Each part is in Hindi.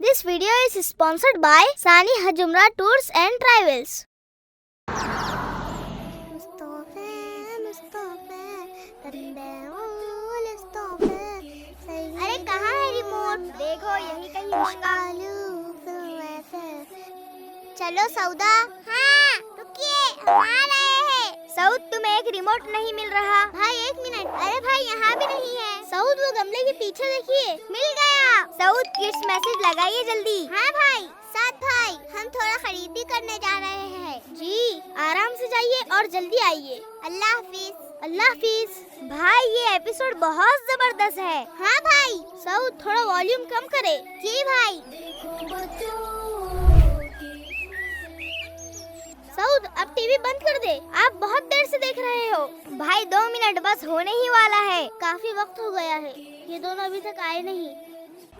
This video is sponsored by Sani Hajumra Tours and Travels. अरे कहाँ है रिमोट? देखो यही कहीं होगा। चलो सौदा। हाँ रुकिए, हम आ रहे हैं। सऊद तुम्हें एक रिमोट नहीं मिल रहा। भाई एक मिनट। अरे भाई यहाँ भी नहीं है। सऊद वो गमले के पीछे देखिए, मिल गया। सऊद किड्स मैसेज लगाइए जल्दी। हाँ भाई। साथ भाई हम थोड़ा खरीदी करने जा रहे हैं। जी आराम से जाइए और जल्दी आइए। अल्लाह हाफिज। अल्लाह हाफिज। भाई ये एपिसोड बहुत जबरदस्त है। हाँ भाई। सऊद थोड़ा वॉल्यूम कम करे। जी भाई। सऊद अब टीवी बंद कर दे, आप बहुत देर से देख रहे हो। भाई 2 मिनट बस होने ही वाला है। काफी वक्त हो गया है, ये दोनों अभी तक आए नहीं।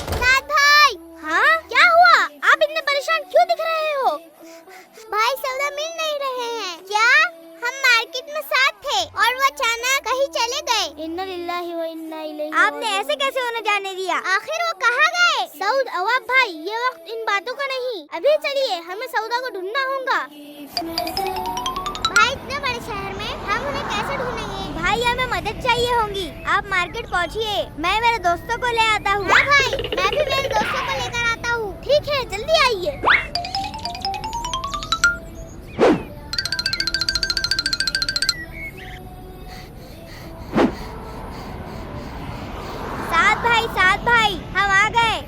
साथ भाई। हाँ क्या हुआ? आप इतने परेशान क्यों दिख रहे हो? भाई सौदा मिल नहीं रहे हैं। क्या? हम मार्केट में साथ थे और वो अचानक कहीं चले गए। इन्ना लिल्लाहि व इन्ना इलैहि। आपने ऐसे कैसे उन्हें जाने दिया? आखिर वो कहाँ गए? सऊद अवाब भाई ये वक्त इन बातों का नहीं। अभी चलिए, हमें सौदा को ढूंढना होगा। भाई इतने बड़े शहर में हम उन्हें कैसे ढूंढेंगे? भाई हमें मदद चाहिए होगी। आप मार्केट पहुँचिए, मैं मेरे दोस्तों को ले आता हूँ। हाँ भाई मैं भी मेरे दोस्तों को लेकर आता हूँ। ठीक है जल्दी आइए। साथ भाई हम आ गए।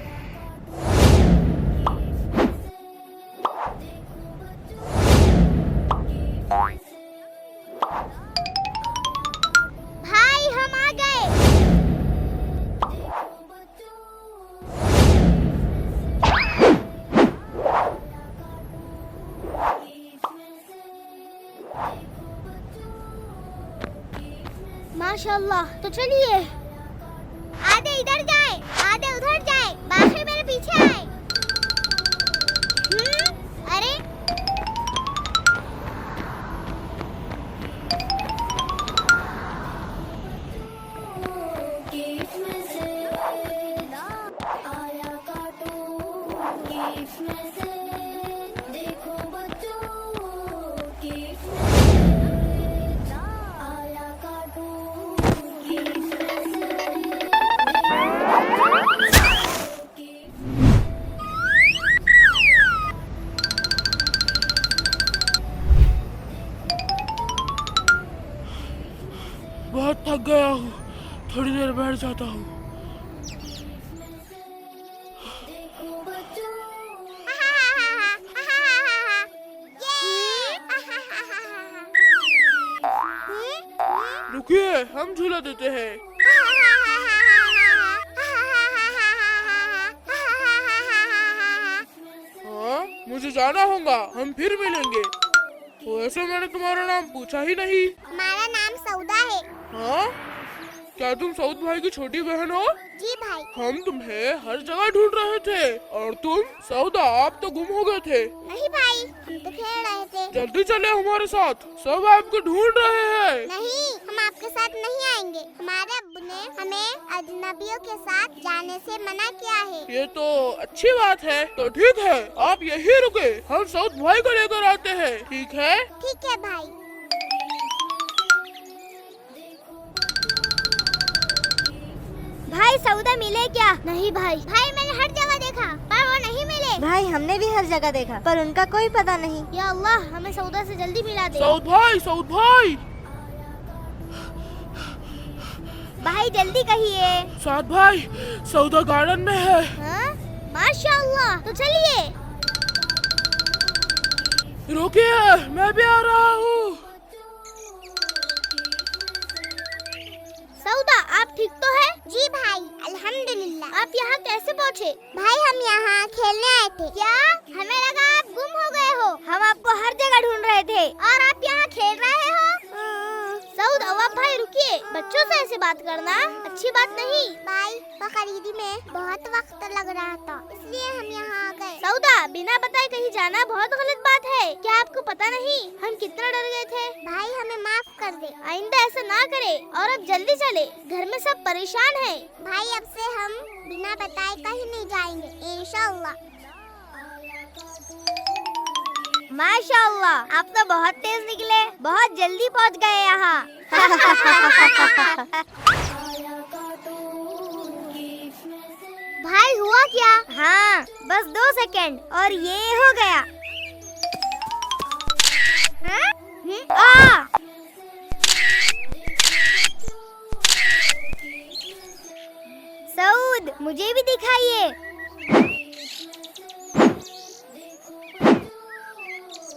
भाई हम आ गए। माशाल्लाह। तो चलिए, आधे इधर जाए, आधे उधर जाए, बाकी मेरे पीछे आए। अरे बहुत थक गया हूँ, थोड़ी देर बैठ जाता हूँ। रुकिए, हम झूला देते हैं। हाँ मुझे जाना होगा, हम फिर मिलेंगे। वैसे मैंने तुम्हारा नाम पूछा ही नहीं। हमारा नाम सौदा है। हाँ क्या तुम सऊद भाई की छोटी बहन हो? जी भाई। हम तुम्हें हर जगह ढूंढ रहे थे और तुम सौदा आप तो गुम हो गए थे। नहीं भाई हम तो खेल रहे थे। जल्दी चले हमारे साथ, सब आपको ढूंढ रहे हैं। नहीं हम आपके साथ नहीं आएंगे। हमारे अब्बू ने हमें अजनबियों के साथ जाने से मना किया है। ये तो अच्छी बात है। तो ठीक है आप यहीं रुके, हम सऊद भाई को लेकर आते हैं। ठीक है? ठीक है भाई। भाई सौदा मिले क्या? नहीं भाई। भाई मैंने हर जगह देखा पर वो नहीं मिले। भाई हमने भी हर जगह देखा पर उनका कोई पता नहीं। या अल्लाह हमें सौदा से जल्दी मिला दे। सऊद भाई, सऊद भाई। भाई जल्दी कहिए। सऊद भाई सौदा गार्डन में है। हाँ? माशाअल्लाह। तो चलिए। रुकिए मैं भी आ रहा हूँ। सौदा आप ठीक तो है? जी भाई अल्हम्दुलिल्लाह। आप यहाँ कैसे पहुँचे? भाई हम यहाँ खेलने आए थे। क्या? हमें लगा आप गुम हो गए हो। हम आपको हर जगह ढूंढ रहे थे और आप यहाँ खेल रहे हो। सऊद अवाब भाई रुकिए, बच्चों से ऐसे बात करना अच्छी बात नहीं। भाई खरीदी में बहुत वक्त लग रहा था इसलिए हम यहाँ आ गए। सौदा बिना बताए कहीं जाना बहुत गलत बात है। क्या आपको पता नहीं हम कितना डर गए थे? भाई हमें माफ कर दे, आइंदा ऐसा ना करे और अब जल्दी चले, घर में सब परेशान हैं। भाई अब से हम बिना बताए कहीं नहीं जाएंगे इंशाअल्लाह। माशाअल्लाह, आप तो बहुत तेज निकले, बहुत जल्दी पहुंच गए यहाँ। भाई हुआ क्या? हाँ, बस 2 सेकंड और ये हो गया। हाँ? सऊद, मुझे भी दिखाइए।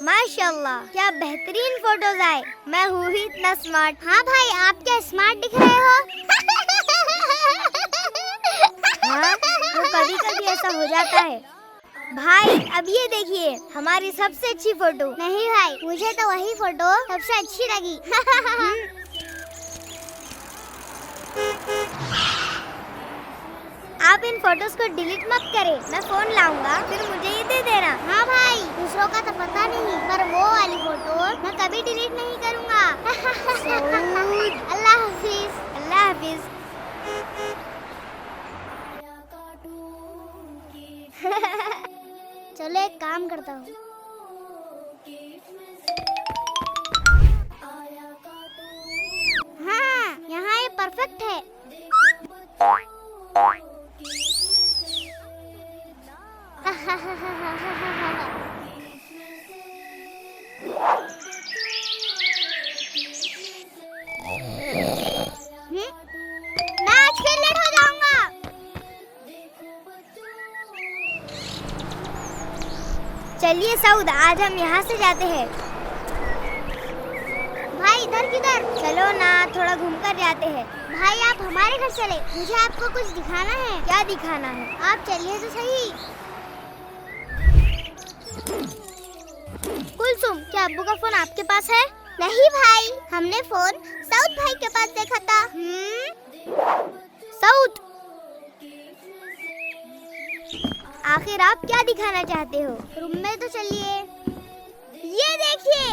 माशाल्लाह, क्या बेहतरीन फोटोज आए। मैं हूँ ही इतना स्मार्ट। हाँ भाई, आप क्या स्मार्ट दिख रहे हो? हाँ, तो कभी कभी ऐसा हो जाता है। भाई अब ये देखिए हमारी सबसे अच्छी फोटो। नहीं भाई, मुझे तो वही फोटो सबसे अच्छी लगी। आप इन फोटोज को डिलीट मत करें, मैं फोन लाऊंगा, फिर मुझे ये दे देना। हाँ भाई, दूसरों का तो पता नहीं, पर वो वाली फोटो मैं कभी डिलीट नहीं करूँगा। अल्लाह हाफिज। अल्लाह हाफिज। चलो एक काम करता हूँ। हाँ, यहाँ ये परफेक्ट है। मैं आज फिर लेट हो जाऊंगा। चलिए सऊद, आज हम यहाँ से जाते हैं। भाई इधर किधर? चलो ना, थोड़ा घूमकर जाते हैं। भाई आप हमारे घर चले, मुझे आपको कुछ दिखाना है। क्या दिखाना है? आप चलिए तो सही। कुलसुम, क्या अब्बू का फोन आपके पास है? नहीं भाई, हमने फोन सऊद भाई के पास देखा था। सऊद, आखिर आप क्या दिखाना चाहते हो? रूम में तो चलिए। ये देखिए।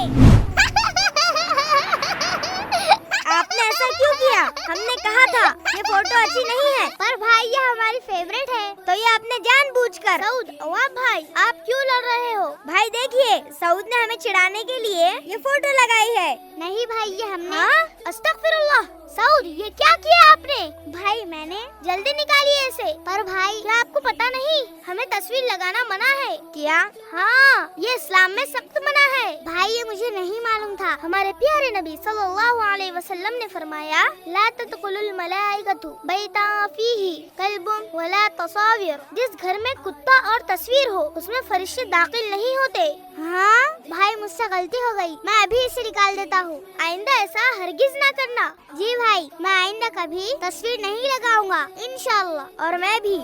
आपने ऐसा क्यों किया? हमने कहा था ये फोटो अच्छी नहीं है। पर भाई ये हमारी फेवरेट है। तो ये आपने जानबूझकर। सऊद, वाह भाई, आप क्यों लड़ रहे हो? भाई देखिए, सऊद ने हमें चिढ़ाने के लिए ये फोटो लगाई है। नहीं भाई, ये हमने। हाँ? अस्तगफिरुल्लाह। सऊद, ये क्या किया आपने? भाई मैंने जल्दी निकालिए इसे। पर भाई, क्या आपको पता नहीं हमें तस्वीर लगाना मना है? क्या? हाँ, ये इस्लाम में सख्त मना है। भाई ये मुझे नहीं मालूम था। हमारे प्यारे नबी सल्लल्लाहु अलैहि वसल्लम ने फरमाया, ला तदखुलुल मलाइकतु बैता फीही कल्बुन वला तस्वीर। जिस घर में कुत्ता और तस्वीर हो, उसमें फरिश्ते दाखिल नहीं होते। हाँ भाई, मुझसे गलती हो गई, मैं अभी इसे निकाल देता हूँ। आइंदा ऐसा हरगिज ना करना। जी भाई, मैं आइंदा कभी तस्वीर नहीं लगाऊंगा इंशाअल्लाह। और मैं भी।